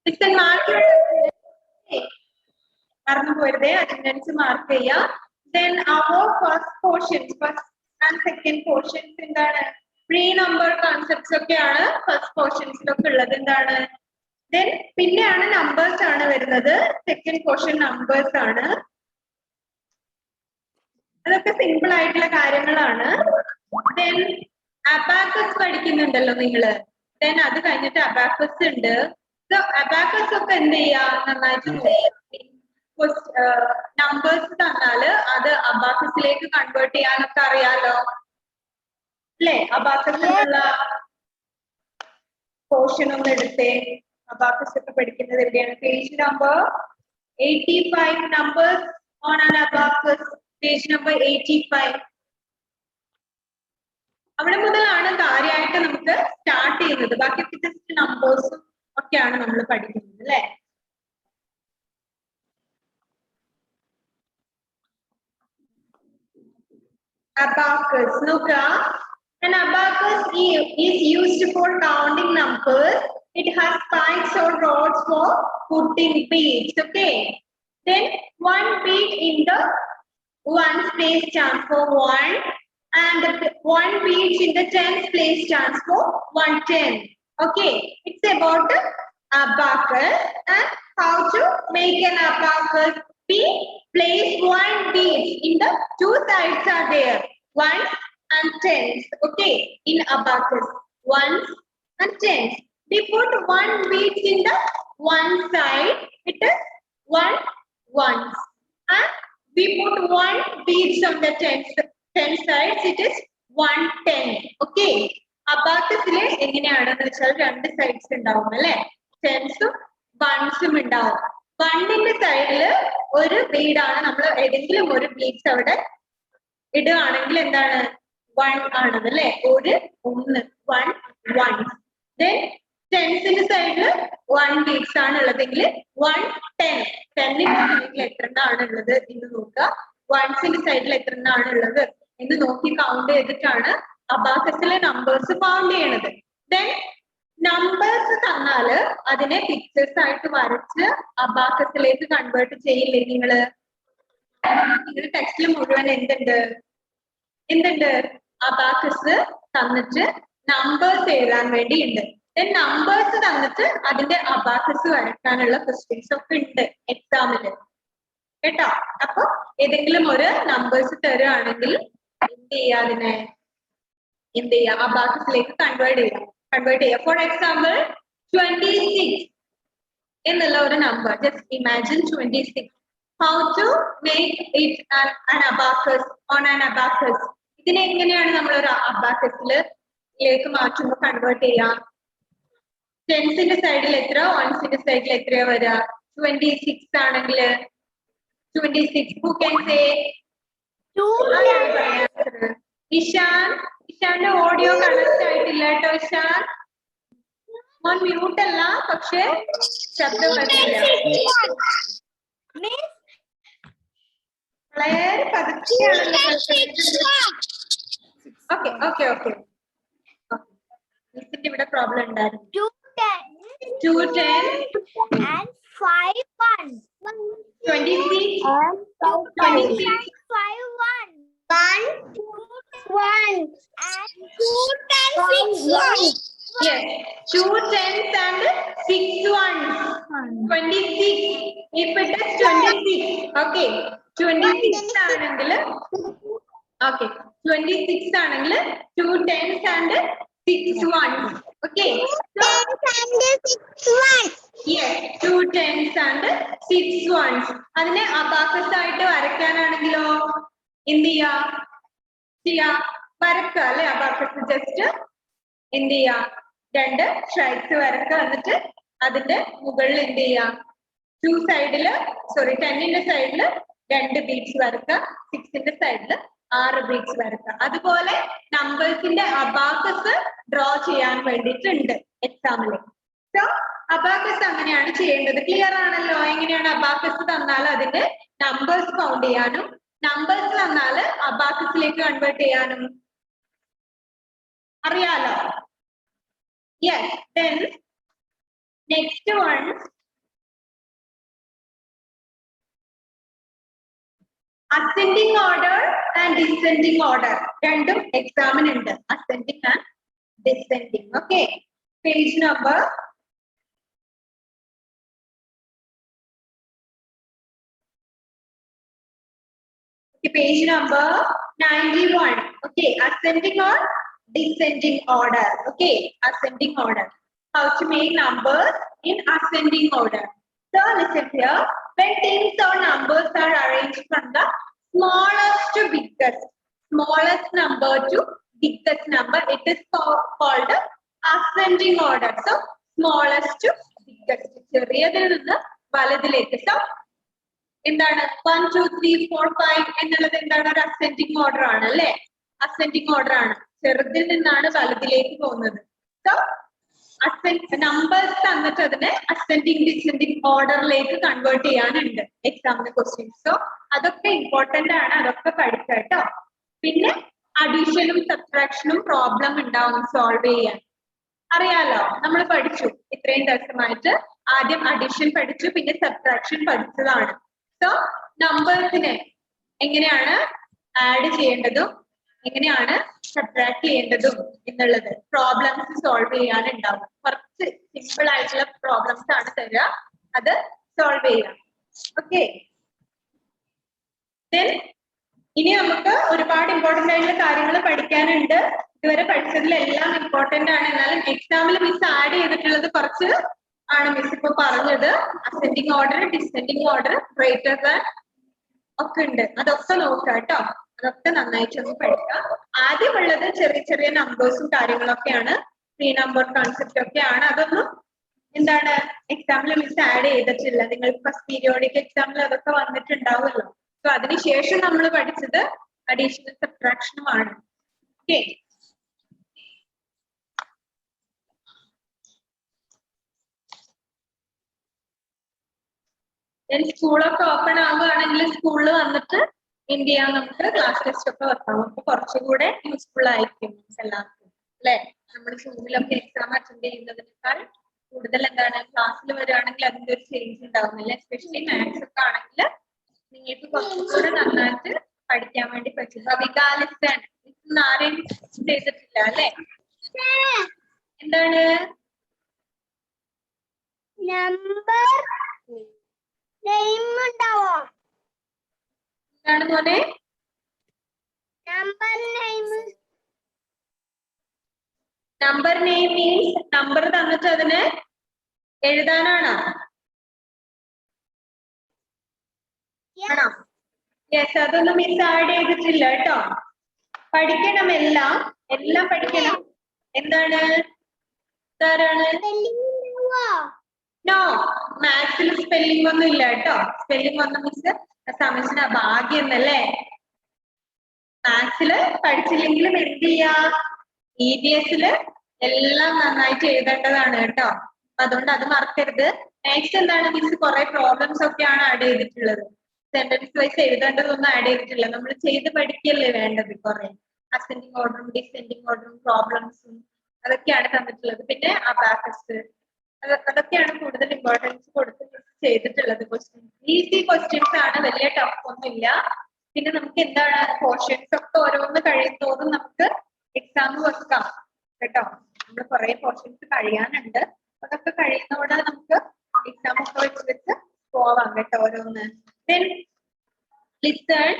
Listen, mark your attendance mark. Then our first portion, first and second portions in the pre-number concepts first portions. Then pinne numbers second portion numbers അതൊക്കെ simple ആയിട്ടുള്ള കാര്യങ്ങളാണ്. Then abacus പഠിക്കുന്നുണ്ടല്ലോ നിങ്ങള്. Then അത് കഴിഞ്ഞിട്ട് abacus ഉണ്ട്. So abacus ഒക്കെ എന്ത് ചെയ്യാ നന്നായിട്ട് നമ്പേഴ്സ് തന്നാല് അത് അബാക്കസിലേക്ക് കൺവേർട്ട് ചെയ്യാനൊക്കെ അറിയാലോ അല്ലേ? അബാക്കസിലുള്ള പോർഷൻ ഒന്ന് എടുത്തേ. അബാക്കസ് ഒക്കെ പഠിക്കുന്നത് എവിടെയാണ്? Page number 85 numbers on an abacus. Page number 85. അവിടെ മുതലാണ് കാര്യമായിട്ട് നമുക്ക് സ്റ്റാർട്ട് ചെയ്യുന്നത്. ബാക്കിയൊക്കെ ജസ്റ്റ് നമ്പേഴ്സും ഒക്കെയാണ് നമ്മൾ പഠിക്കുന്നത് അല്ലേ? Abacus. നോക്കുക. An abacus is used for counting numbers. It has spikes or rods for putting beads. Okay. Then one bead in the ones place stands for 1 and one bead in the tens place stands for 110. Okay, it's about the abacus and how to make an abacus. We place one bead in the two sides are there, ones and tens. Okay, in abacus, ones and tens. We put one bead in the one side, it is 1 ones, and we put one beads on the 10 sides, it is 110. Okay. Abacusile എങ്ങനെയാണെന്ന് വെച്ചാൽ രണ്ട് sides ഉണ്ടാവും അല്ലേ? ടെൻസും വൺസും ഉണ്ടാവും. വണ്ണിന്റെ സൈഡില് ഒരു ബീഡാണ് നമ്മൾ ഏതെങ്കിലും ഒരു ബീഡ്സ് അവിടെ ഇടുകയാണെങ്കിൽ എന്താണ്? 1 ആണത് അല്ലേ? ഒരു 1 1 then ടെൻസിന്റെ സൈഡില് 1 ബീഡ്സ് ആണ് ഉള്ളതെങ്കിൽ 110. 10ന്റെ സൈഡിൽ എത്ര എണ്ണമാണ് ഉള്ളത് എന്ന് നോക്കുക. വൺസിന്റെ സൈഡിൽ എത്ര എണ്ണമാണ് ഉള്ളത് എന്ന് നോക്കി കൗണ്ട് ചെയ്തിട്ടാണ് അബാക്കസിലെ നമ്പേഴ്സ് കൗണ്ട് ചെയ്യണത്. ദെൻ നമ്പേഴ്സ് തന്നാല് അതിനെ പിക്ചേഴ്സ് ആയിട്ട് വരച്ച് അബാക്കസിലേക്ക് കൺവേർട്ട് ചെയ്യില്ലേ നിങ്ങള്? നിങ്ങളുടെ ടെക്സ്റ്റിൽ മുഴുവൻ എന്തുണ്ട്? അബാക്കസ് തന്നിട്ട് നമ്പേഴ്സ് എഴുതാൻ വേണ്ടിയുണ്ട്. നമ്പേഴ്സ് തന്നിട്ട് അതിന്റെ അബാക്കസ് വരയ്ക്കാനുള്ള ക്വസ്റ്റ്യൻസ് ഒക്കെ ഉണ്ട് എക്സാമില് കേട്ടോ. അപ്പൊ ഏതെങ്കിലും ഒരു നമ്പേഴ്സ് തരുവാണെങ്കിൽ എന്ത് ചെയ്യാ അബാക്കസിലേക്ക് കൺവേർട്ട് ചെയ്യാം. ഫോർ എക്സാമ്പിൾ 26 എന്നുള്ള ഒരു number, just imagine 26. How to make it an abacus on an abacus. ഇതിനെ എങ്ങനെയാണ് നമ്മൾ ഒരു അബാക്കസിലേക്ക് മാറ്റുമ്പോൾ കൺവേർട്ട് ചെയ്യാം? ടെൻസിന്റെ സൈഡിൽ എത്ര, വൺസിന്റെ സൈഡിൽ എത്രയാ വരിക? 26 ആണെങ്കിൽ 26. Who can say? ഇഷാന്റെ ഓഡിയോ കണക്ട് ആയിട്ടില്ല കേട്ടോ. ഇഷാൻ മോൻ മ്യൂട്ട് അല്ല, പക്ഷെ ശബ്ദം വരുന്നില്ല. വളരെ പതുക്കെയാണല്ലോ. ഓക്കെ മിസ്സിന്റെ ഇവിടെ പ്രോബ്ലം ഉണ്ടായിരുന്നു. 210 and 5 1. 26 5 1. 1 1 and 2 10 6 1. Yes, 2 10s and 6 1s. 26. If it is 26, okay. 26 ആണെങ്കിൽ 26 ആണെങ്കിൽ 2 10s and 6 1s. Okay. So, 2 10s and 6 1s. അതിനെ അബാക്കസ് ആയിട്ട് വരയ്ക്കാനാണെങ്കിലോ എന്ത് ചെയ്യാ വരക്കുക അല്ലെ? അബാക്കസ് ജസ്റ്റ് എന്ത് ചെയ്യാ, രണ്ട് സ്ട്രൈക്സ് വരക്കുക. എന്നിട്ട് അതിന്റെ മുകളിൽ എന്ത് ചെയ്യാ, 10ന്റെ സൈഡില് 2 ബീഡ്സ് വരക്കുക, 6ന്റെ സൈഡില് 6 ബീഡ്സ് വരക്കുക. അതുപോലെ നമ്പേഴ്സിന്റെ അബാക്കസ് ഡ്രോ ചെയ്യാൻ വേണ്ടിയിട്ടുണ്ട് എക്സാമില്. സോ അബാക്കസ് അങ്ങനെയാണ് ചെയ്യേണ്ടത്. ക്ലിയർ ആണല്ലോ? എങ്ങനെയാണ് അബാക്കസ് തന്നാൽ അതിന്റെ നമ്പേഴ്സ് കൗണ്ട് ചെയ്യാനും നമ്പേഴ്സ് തന്നാൽ അബാക്കസിലേക്ക് കൺവേർട്ട് ചെയ്യാനും അറിയാലോ? Yes. then Next one. Ascending order and descending order. Random examine ഉണ്ട്. Ascending and descending. Okay. Page number. Page number 91. Okay, ascending or descending order. Okay, ascending order. How to make numbers in ascending order. So listen here. When things or numbers are arranged from the smallest to biggest, smallest number to biggest number, it is called ascending order. So smallest to biggest. ചെറിയതിൽ നിന്ന് വലുതിലേക്ക്. So എന്താണ് 1 2 3 4 5 എന്നുള്ളത് എന്താണ് ഒരു ascending order ആണ് അല്ലേ? Ascending order ആണ്. ചെറുതിൽ നിന്നാണ് വലുതിലേക്ക് പോകുന്നത്. സോ നമ്പേഴ്സ് തന്നിട്ട് അതിനെ അസെൻഡിങ് ഡിസെൻഡിങ് ഓർഡറിലേക്ക് കൺവേർട്ട് ചെയ്യാനുണ്ട് എക്സാമിന് ക്വസ്റ്റ്യൻസ്. സോ അതൊക്കെ ഇമ്പോർട്ടന്റ് ആണ്, അതൊക്കെ പഠിക്കട്ടോ. പിന്നെ അഡീഷനും സബ്ട്രാക്ഷനും പ്രോബ്ലം ഉണ്ടാവും സോൾവ് ചെയ്യാൻ. അറിയാലോ, നമ്മൾ പഠിച്ചു ഇത്രയും ദിവസമായിട്ട്. ആദ്യം അഡീഷൻ പഠിച്ചു, പിന്നെ സബ്ട്രാക്ഷൻ പഠിച്ചതാണ്. സോ നമ്പേഴ്സിനെ എങ്ങനെയാണ് ആഡ് ചെയ്യേണ്ടതും എങ്ങനെയാണ് സബ്ട്രാക്ട് ചെയ്യേണ്ടതും എന്നുള്ളത് പ്രോബ്ലംസ് സോൾവ് ചെയ്യാനുണ്ടാവും. കുറച്ച് സിമ്പിൾ ആയിട്ടുള്ള പ്രോബ്ലംസ് ആണ് തരിക, അത് സോൾവ് ചെയ്യാം. ഓക്കെ, ഇനി നമുക്ക് ഒരുപാട് ഇമ്പോർട്ടന്റ് ആയിട്ടുള്ള കാര്യങ്ങൾ പഠിക്കാനുണ്ട്. ഇതുവരെ പഠിച്ചതിലെല്ലാം ഇമ്പോർട്ടന്റ് ആണ്. എന്നാലും എക്സാമിൽ മിസ് ആഡ് ചെയ്തിട്ടുള്ളത് കുറച്ച് ആണ് മിസ് ഇപ്പൊ പറഞ്ഞത്. Ascending order, descending order, greater than ഒക്കെ ഉണ്ട്. അതൊക്കെ നോക്കുക കേട്ടോ. അതൊക്കെ നന്നായിട്ട് ഒന്ന് പഠിക്കുക. ആദ്യമുള്ളത് ചെറിയ ചെറിയ നമ്പേഴ്സും കാര്യങ്ങളൊക്കെയാണ്, 3 നമ്പർ കോൺസെപ്റ്റ് ഒക്കെയാണ്. അതൊന്നും എന്താണ് എക്സാമിൽ മിസ് ആഡ് ചെയ്തിട്ടില്ല. നിങ്ങൾക്ക് ഫസ്റ്റ് പീരിയോഡിക് എക്സാമിൽ അതൊക്കെ വന്നിട്ടുണ്ടാവുമല്ലോ. സോ അതിനുശേഷം നമ്മൾ പഠിച്ചത് അഡീഷണൽ സബ്ട്രാക്ഷനുമാണ്. ഓക്കെ, സ്കൂളൊക്കെ ഓപ്പൺ ആവുകയാണെങ്കിൽ സ്കൂളിൽ വന്നിട്ട് എന്ത് ചെയ്യാം, നമുക്ക് ക്ലാസ് ടെസ്റ്റ് ഒക്കെ വെക്കാം. അപ്പൊ കുറച്ചുകൂടെ യൂസ്ഫുൾ ആയിരിക്കും എല്ലാവർക്കും അല്ലെ? നമ്മൾ സ്കൂളിലൊക്കെ എക്സാം അറ്റൻഡ് ചെയ്യുന്നതിനേക്കാൾ കൂടുതൽ എന്താണ് ക്ലാസ്സിൽ വരികയാണെങ്കിൽ അതിന്റെ ഒരു ചേഞ്ച് ഉണ്ടാവുന്നില്ല. എസ്പെഷ്യലി മാത്സ് ഒക്കെ ആണെങ്കിൽ നിങ്ങൾക്ക് കുറച്ചുകൂടെ നന്നായിട്ട് പഠിക്കാൻ വേണ്ടി പറ്റും. വികാലിസ്ഥാണ് ആരെയും ചെയ്തിട്ടില്ല അല്ലെ? എന്താണ് എന്താണ് മോനെ നമ്പർ നെയിം? മീൻസ് നമ്പർ തന്നിട്ട് അതിന് എഴുതാനാണോ? ആണോ? യെസ്, അതൊന്നും മിസ് ആഡ് ചെയ്തിട്ടില്ല കേട്ടോ. പഠിക്കണം, എല്ലാം എല്ലാം പഠിക്കണം. എന്താണ് നോ, മാത്സിൽ സ്പെല്ലിംഗ് ഒന്നും ഇല്ല കേട്ടോ. സ്പെല്ലിംഗ് ഒന്നും മിസ് സമയത്തിന് ഭാഗ്യം എന്നല്ലേ. മാത്സില് പഠിച്ചില്ലെങ്കിലും എന്ത് ചെയ്യാ, EVS-ല് എല്ലാം നന്നായിട്ട് എഴുതേണ്ടതാണ് കേട്ടോ. അതുകൊണ്ട് അത് മറക്കരുത്. നെക്സ്റ്റ് എന്താണ് മിസ് കുറെ പ്രോബ്ലംസ് ഒക്കെയാണ് ആഡ് ചെയ്തിട്ടുള്ളത്. സെന്റൻസ് വൈസ് എഴുതേണ്ടതൊന്നും ആഡ് ചെയ്തിട്ടില്ല. നമ്മൾ ചെയ്ത് പഠിക്കല്ലേ വേണ്ടത്. കുറെ അസെൻഡിങ് ഓർഡറും ഡിസെൻഡിങ് ഓർഡറും പ്രോബ്ലംസും അതൊക്കെയാണ് തന്നിട്ടുള്ളത്. പിന്നെ അബാക്കസ്, അതൊക്കെയാണ് കൂടുതൽ ഇമ്പോർട്ടൻസ് കൊടുത്ത് ചെയ്തിട്ടുള്ളത്. ക്വസ്റ്റ്യൻസ് ഈസി ക്വസ്റ്റ്യൻസ് ആണ്, വലിയ ടഫ് ഒന്നും ഇല്ല. പിന്നെ നമുക്ക് എന്താണ് പോർഷൻസ് ഒക്കെ ഓരോന്ന് കഴിയുന്നതോറും നമുക്ക് എക്സാം വെക്കാം കേട്ടോ. നമ്മൾ കുറെ പോർഷൻസ് കഴിയാനുണ്ട്. അതൊക്കെ കഴിയുന്നതോടെ നമുക്ക് എക്സാം ഒക്കെ വെച്ച് പോവാം കേട്ടോ ഓരോന്ന്. Then listen.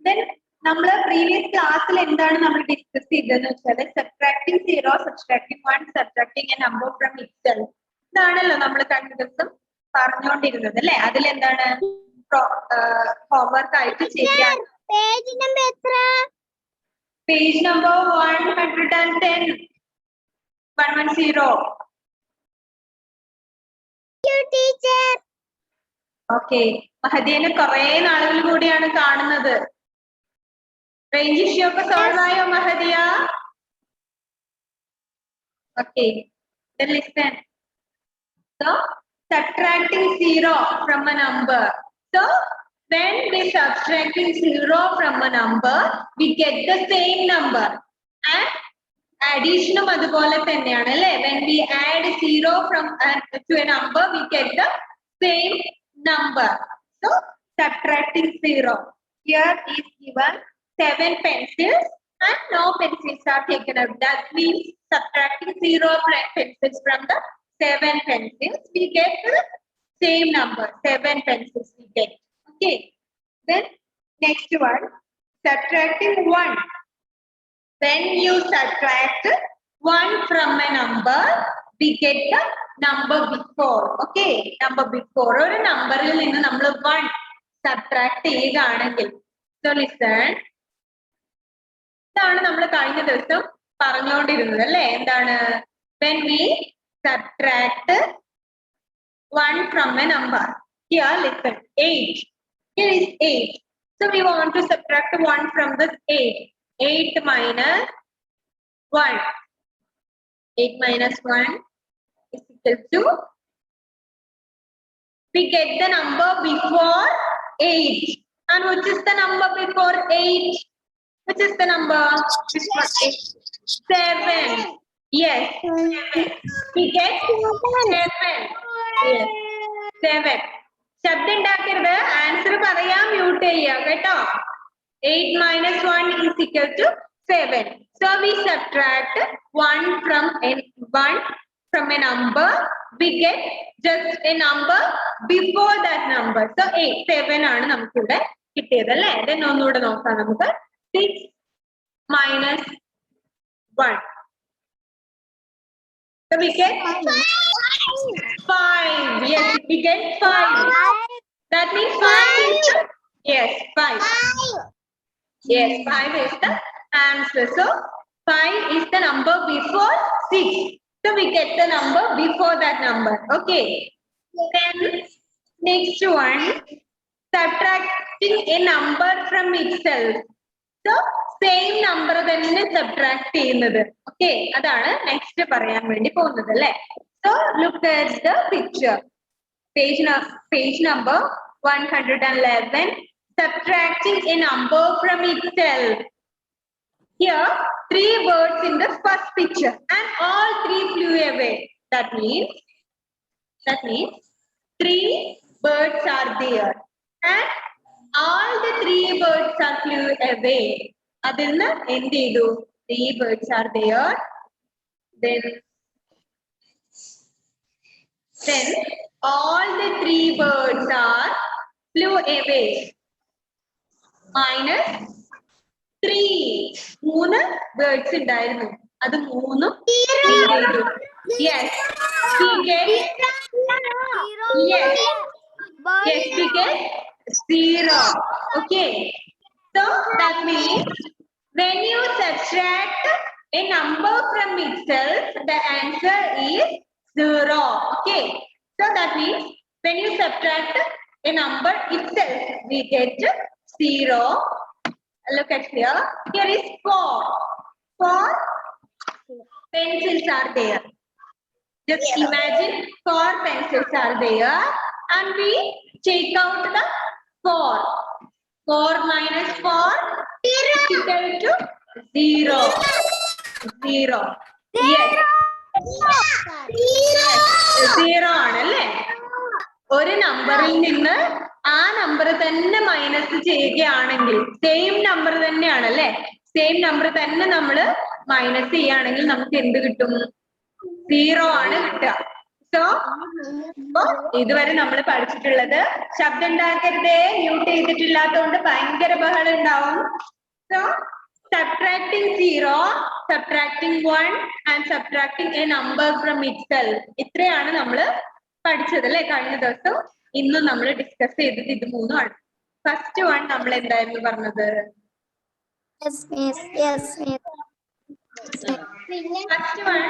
Then നമ്മൾ പ്രീവിയസ് ക്ലാസ്സിൽ എന്താണ് നമ്മൾ ഡിസ്കസ് ചെയ്തതെന്ന് വെച്ചാൽ subtracting 0, subtracting 1, subtracting A number from itself. ഇതാണല്ലോ നമ്മൾ കഴിഞ്ഞ ദിവസം പറഞ്ഞുകൊണ്ടിരുന്നത് അല്ലെ? അതിലെന്താണ് ഹോംവർക്ക് ആയിട്ട് ചെയ്യാൻ പേജ് നമ്പർ 110. 110. ഓക്കെ, മഹദിയനെ കുറെ നാളുകൾ കൂടിയാണ് കാണുന്നത്. റേഞ്ച് ഇഷ്യൂ ഒക്കെ സോൾവ് ആയോ Mahadiya? Okay, then listen. So subtracting 0 from a number. So when we subtracting 0 from a number, we get the same number. And addition അതുപോലെ തന്നെയാണ് അല്ലേ? When we add 0 from to a number, we get the same number. So subtracting 0. Here is given 7 pencils and no pencils are taken up. That means subtracting 0 pencils from the 7 pencils, we get the same number. 7 pencils we get. Okay. Then next one, subtracting 1. When you subtract 1 from a number, we get the number before. Okay, number before. ഒരു നമ്പറിൽ നിന്ന് നമ്മൾ 1 subtract ചെയ്യുകയാണെങ്കിൽ, so listen. ഇതാണ് നമ്മൾ കഴിഞ്ഞ ദിവസം പറഞ്ഞുകൊണ്ടിരുന്നത് അല്ലേ? എന്താണ്? When we subtract 1 from a number. Here listen, 8. Here is 8. So we want to subtract 1 from this 8. 8 minus 1. 8 minus 1 is equal to, we get the number before 8. And which is the number before 8? Which is the number? 7. Yes. 7. We get 7. Yes. 7. ശബ്ദം ഉണ്ടാക്കരുത്. Answer പറയാം, mute ചെയ്യാം കേട്ടോ. 8 minus 1 is equal to 7. So we subtract 1 from a number. We get just a number before that number. So 8, 7 ആണ് നമുക്ക് ഇവിടെ കിട്ടിയത് അല്ലേ? Then ഒന്നുകൂടെ നോക്കാം നമുക്ക്. 6 minus 1. So we get 5. Yes, we get 5. That means 5 is the, yes, 5. Yes, 5 is the answer. So 5 is the number before 6. So we get the number before that number. Okay. Then next one, subtracting a number from itself. So same number തന്നെ subtract ചെയ്യുന്നത്. Okay, അതാണ് next പറയാൻ വേണ്ടി പോകുന്നത് അല്ലേ? So look at the picture. Page number 111. Subtracting a number from itself. Here, 3 birds in the first picture and all 3 flew away. That means 3 birds are there and all the 3 birds are flew away. Adilna endu idu? 3 birds are there. Then all the 3 birds are flew away. Minus 3. 3 birds ഉണ്ടായിരുന്നു. അത് 3 yes, we get yes, we get 0. Okay, so that means when you subtract a number from itself, the answer is 0. Okay, so that means when you subtract a number itself, we get 0. Look at here. Here is 4. 4 pencils are there. Just imagine 4 pencils are there and we take out the 4. 4 minus 4 is equal to 0. 0. Yes. 0 ആണല്ലേ? ഒരു നമ്പറിൽ നിന്ന് ആ number തന്നെ minus ചെയ്യുകയാണെങ്കിൽ same number തന്നെയാണ് അല്ലെ? Same number തന്നെ നമ്മൾ മൈനസ് ചെയ്യുകയാണെങ്കിൽ നമുക്ക് എന്ത് കിട്ടും? 0 ആണ് കിട്ടുക. സോ ഇതുവരെ നമ്മൾ പഠിച്ചിട്ടുള്ളത്, ശബ്ദം ഉണ്ടാക്കരുതേ, മ്യൂട്ട് ചെയ്തിട്ടില്ലാത്തതുകൊണ്ട് ഭയങ്കര ബഹളം ഉണ്ടാവും. So subtracting 0, subtracting 1 and subtracting a number from itself. ഇത്രയാണ് നമ്മൾ പഠിച്ചത് അല്ലെ കഴിഞ്ഞ ദിവസം. ഇന്നും നമ്മൾ ഡിസ്കസ് ചെയ്തത് ഇത് 3 ആണ്. ഫസ്റ്റ് വൺ നമ്മൾ എന്തായിരുന്നു പറഞ്ഞത്? First one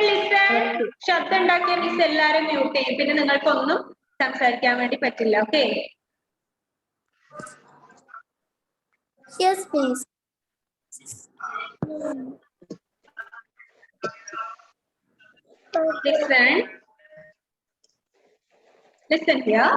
listen. ശബ്ദം ഉണ്ടാക്കിയ മിസ് എല്ലാരും മ്യൂട്ട് ചെയ്യും, പിന്നെ നിങ്ങൾക്കൊന്നും സംസാരിക്കാൻ വേണ്ടി പറ്റില്ല. Okay? Listen here.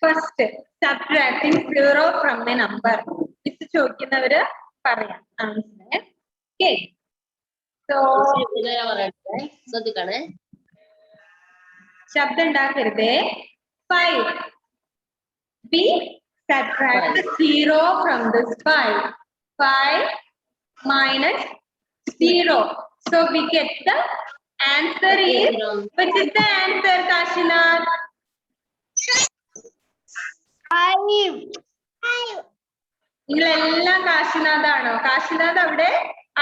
First, subtracting 0 from a number. This ചോദിക്കുന്നവര് പറയാം ആൻസർ. Okay. So ശ്രദ്ധിക്കണേ. ശബ്ദം ഉണ്ടാക്കരുതേ. 5. We subtract 0 from this 5. 5 minus 0. So we get the answer is, which is the answer, Kashinath? 5. നിങ്ങളെല്ലാം കാശിനാഥ് ആണോ? കാശിനാഥ് അവിടെ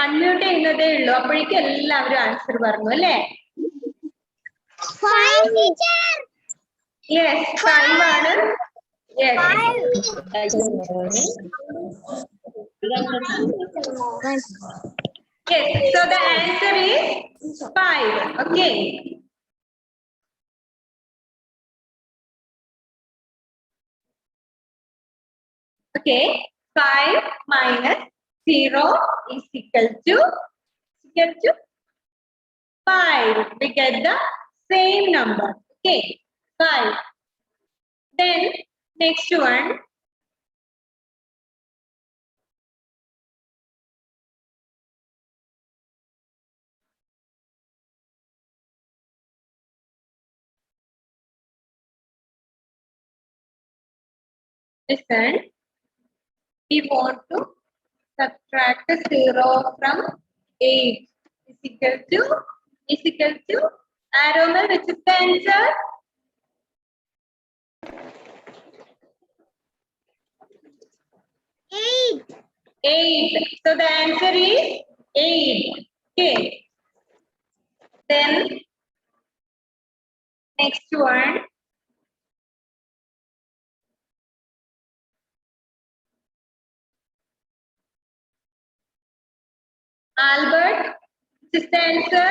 അൺമ്യൂട്ട് ചെയ്യുന്നതേ ഉള്ളൂ. അപ്പോഴേക്കും എല്ലാവരും ആൻസർ പറഞ്ഞു അല്ലേ? 5 teacher. Yes, 5 ആണ്. Yes. 5. Yes. So the answer is 5. Okay. Okay. 5 minus 0 is equal to 5. We get the same number. Okay. 5. Then next one. Listen. We want to subtract 0 from 8 is equal to arrow में which is the answer? 8. So the answer is 8. Okay. Then next one. Albert, which is the answer?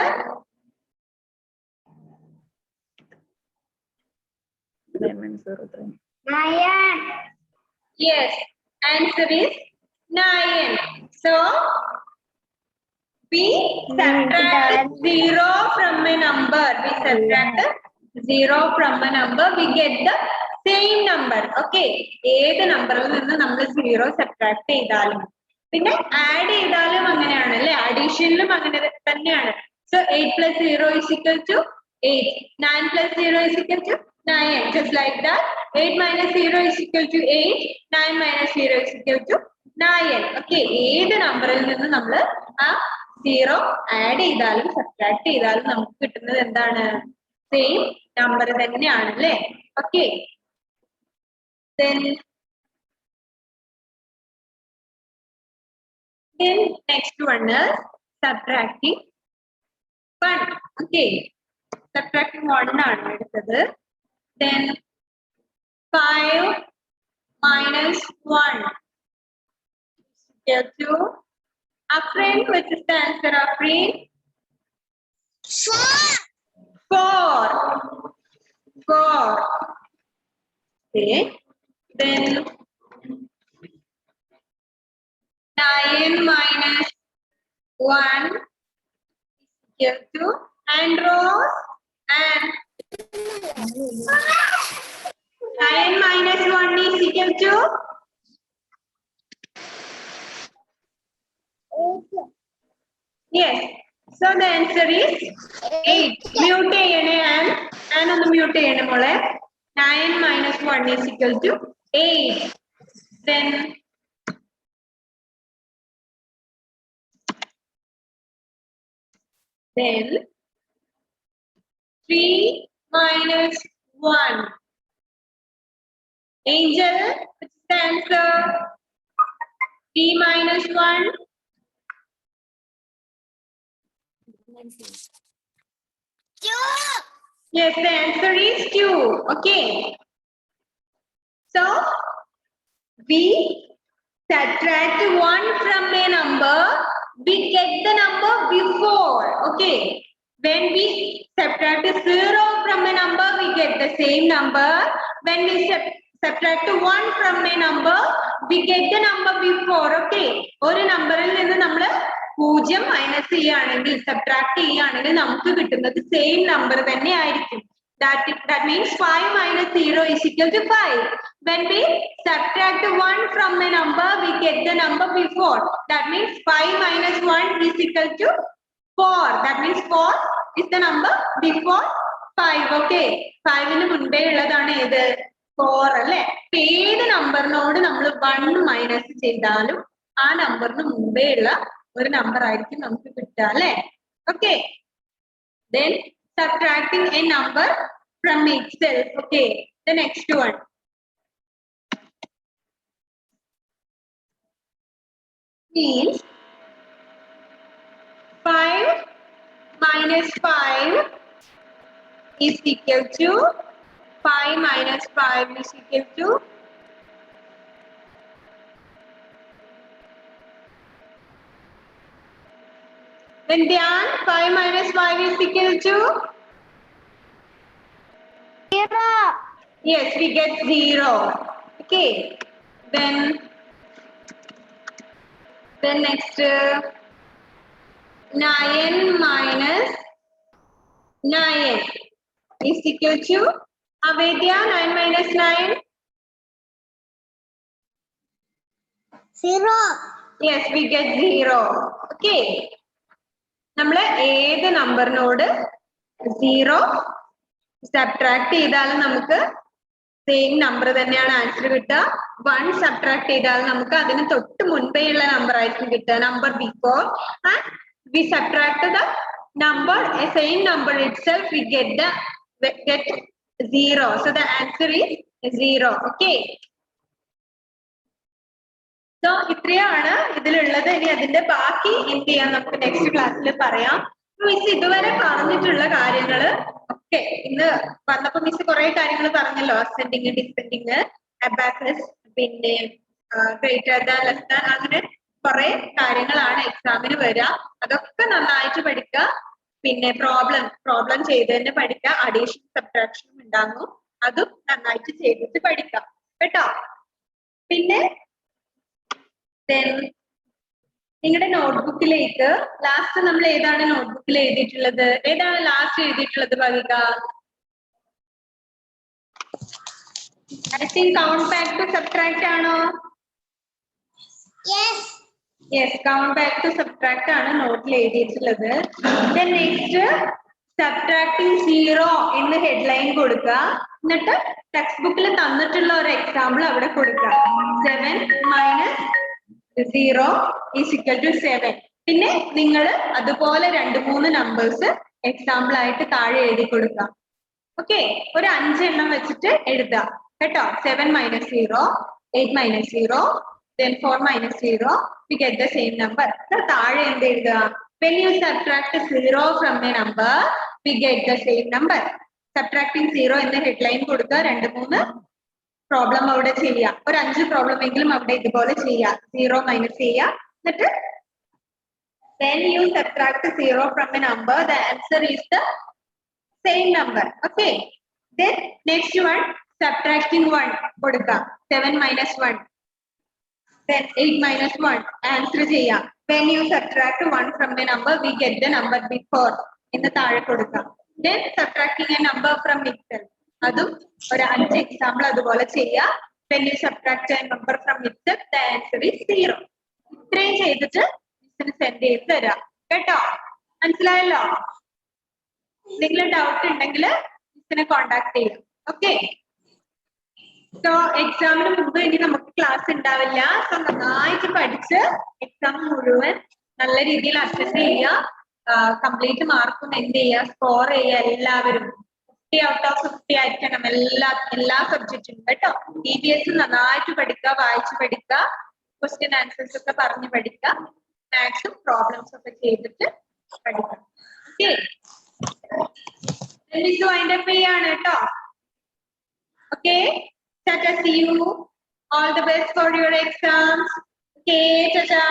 9. Yes, answer is 9. So we subtract 0 from a number. We subtract 0 from a number. We get the same number. Okay. ഏത് നമ്പറിൽ നിന്ന് നമ്മൾ 0 subtract ചെയ്താലും പിന്നെ add ചെയ്താലും അങ്ങനെയാണ് അല്ലേ? അഡീഷനിലും അങ്ങനെ തന്നെയാണ്. So 8 plus 0 is equal to 8. 9 plus 0 is equal to 9. Just like that. 8 minus 0 is equal to 8. 9 minus 0 is equal to 9. Okay. ഏത് നമ്പറിൽ നിന്ന് നമ്മൾ ആ 0 ആഡ് ചെയ്താലും സബ്ട്രാക്ട് ചെയ്താലും നമുക്ക് കിട്ടുന്നത് എന്താണ്? സെയിം നമ്പർ തന്നെയാണ് അല്ലേ? Okay. Then next one is subtracting 1. Okay. Subtracting 1 ആണ് എടുത്തത്. Then 5 minus 1 equal to Afrin, which is the answer, Afrin? 4. Okay. Then 9 minus 1 is equal to Andros and 9 minus 1 is equal to yes. So the answer is 8. Mute ചെയ്യണേ and ഒന്ന് mute ചെയ്യണേ മോളെ. 9 minus 1 is equal to 8. Then Then 3 minus 1. Angel, which is the answer? 3 minus 1. Yes, the answer is 2. Okay. So, we subtract 1 from a number, we get the number before. Okay. When we subtract 0 from a number, we get the same number. When we subtract 1 from a number, we get the number before. Okay. ഒരു നമ്പറിൽ നിന്ന് നമ്മൾ 0 minus ചെയ്യുകയാണെങ്കിൽ subtract ചെയ്യുകയാണെങ്കിൽ നമുക്ക് കിട്ടുന്നത് same number തന്നെ ആയിരിക്കും. That means 5 minus 0 is equal to 5. When we subtract 1 from a number, we get the number before. That means 5 minus 1 is equal to 4. That means 4 is the number before 5. Okay. 5 ന് മുൻപേ ഉള്ളതാണ് ഏത്? 4 അല്ലേ? ഏത് നമ്പറിനോട് നമ്മൾ 1 minus ചെയ്താലും ആ നമ്പറിന് മുമ്പേ ഉള്ള ഒരു നമ്പർ ആയിരിക്കും നമുക്ക് കിട്ടുക അല്ലേ? Okay. Then subtracting a number from itself. Okay. The next one. Means 5 minus 5 is equal to 5 minus 5 is equal to when Dhyan 5 minus 5 is equal to 0. yes, we get 0. Okay. Then next 9 minus 9 is equal to Avedya 9 minus 9 0. yes, we get 0. Okay. നമ്മൾ ഏത് നമ്പറിനോട് 0 subtract ചെയ്താലും നമുക്ക് same number തന്നെയാണ് answer കിട്ടുക. 1 subtract ചെയ്താൽ നമുക്ക് അതിന് തൊട്ട് മുൻപേ ഉള്ള നമ്പർ ആയിരിക്കും കിട്ടുക, number before. And we subtract the number same number itself we get 0. So the answer is 0. Okay. So ഇത്രയാണ് ഇതിലുള്ളത്. ഇനി അതിന്റെ ബാക്കി എന്ത് ചെയ്യാം നമുക്ക് നെക്സ്റ്റ് ക്ലാസ്സിൽ പറയാം. മിസ് ഇതുവരെ പറഞ്ഞിട്ടുള്ള കാര്യങ്ങള് ഒക്കെ ഇന്ന് വന്നപ്പോ മിസ് കുറെ കാര്യങ്ങൾ പറഞ്ഞല്ലോ. അസെൻഡിങ്, ഡിസെൻഡിങ്, അബാക്കസ്, പിന്നെ ഗ്രേറ്റർ ദാൻ, ലെസ് ദാൻ, അങ്ങനെ കുറെ കാര്യങ്ങളാണ് എക്സാമിന് വരിക. അതൊക്കെ നന്നായിട്ട് പഠിക്കുക. പിന്നെ പ്രോബ്ലം ചെയ്ത് തന്നെ പഠിക്കുക. അഡീഷൻ സബ്ട്രാക്ഷനും ഉണ്ടാകും, അതും നന്നായിട്ട് ചെയ്തിട്ട് പഠിക്കാം കേട്ടോ. പിന്നെ നിങ്ങളുടെ നോട്ട്ബുക്കിലേക്ക് ലാസ്റ്റ് നമ്മൾ ഏതാണ് നോട്ട്ബുക്കിൽ എഴുതിയിട്ടുള്ളത്? ഏതാണ് ലാസ്റ്റ് എഴുതിയിട്ടുള്ളത് Bhavika? I think count back to subtract ആണോ? Yes, count back to subtract ആണ് നോട്ടിൽ എഴുതിയിട്ടുള്ളത്. നെക്സ്റ്റ് സബ്ട്രാക്ടിങ് 0 എന്ന് ഹെഡ്ലൈൻ കൊടുക്കുക. എന്നിട്ട് ടെക്സ്റ്റ് ബുക്കിൽ തന്നിട്ടുള്ള ഒരു എക്സാമ്പിൾ അവിടെ കൊടുക്കുക. 7 minus 0 is equal to 7. പിന്നെ നിങ്ങൾ അതുപോലെ 2-3 നമ്പേഴ്സ് എക്സാമ്പിൾ ആയിട്ട് താഴെ എഴുതി കൊടുക്കാം. ഓക്കെ, ഒരു 5 എണ്ണം വെച്ചിട്ട് എഴുതാം കേട്ടോ. 7 minus 0, 8 minus 0, then 4 minus 0, we get the same number. താഴെ എന്ത് എഴുതുക? When you subtract 0 from a number, we get the same number. Subtracting 0 എന്ന ഹെഡ്ലൈൻ കൊടുക്കുക. 2-3 പ്രോബ്ലം അവിടെ ചെയ്യാം. ഒരു 5 പ്രോബ്ലം എങ്കിലും അവിടെ ഇതുപോലെ ചെയ്യാം. 0 മൈനസ് ചെയ്യാം. എന്നിട്ട് when you subtract 0 from a number, the answer is the same number. Okay. Then next one, subtracting 1 കൊടുക്കാം. 7 minus 1, then 8 minus 1 answer ചെയ്യാം. When you subtract 1 from a number, we get the number before എന്ന് താഴെ കൊടുക്കാം. Then subtracting a number from itself, അതും ഒരു 5 example അതുപോലെ ചെയ്യാം. When you subtract a number from itself, the answer is 0. ഇത്രയും ചെയ്തിട്ട് മിസ്സിന് സെൻഡ് ചെയ്ത് തരാം കേട്ടോ. മനസ്സിലായല്ലോ? എന്തെങ്കിലും ഡൗട്ട് ഉണ്ടെങ്കിൽ മിസ്സിനെ കോണ്ടാക്ട് ചെയ്യാം. ഓക്കെ. സോ എക്സാമിന് മുമ്പ് ഇനി നമുക്ക് ക്ലാസ് ഉണ്ടാവില്ല. സോ നന്നായിട്ട് പഠിച്ച് എക്സാം മുഴുവൻ നല്ല രീതിയിൽ അറ്റൻഡ് ചെയ്യുക. കംപ്ലീറ്റ് മാർക്കും എന്ത് ചെയ്യുക, സ്കോർ ചെയ്യുക. എല്ലാവരും 50 out of 50 ആയിരിക്കണം എല്ലാ സബ്ജക്റ്റിനും കേട്ടോ. EVS നന്നായിട്ട് പഠിക്കുക, വായിച്ച് പഠിക്കുക, ക്വസ്റ്റ്യൻ ആൻസേഴ്സ് ഒക്കെ പറഞ്ഞ് പഠിക്കുക, മാത്സും പ്രോബ്ലംസ് ഒക്കെ ചെയ്തിട്ട് പഠിക്കാം. ഓക്കെ, മിസ് വൈൻഡ് അപ്പ് ചെയ്യാണ് കേട്ടോ. Okay, Tata, see you. All the best for your exams. Okay, Tata.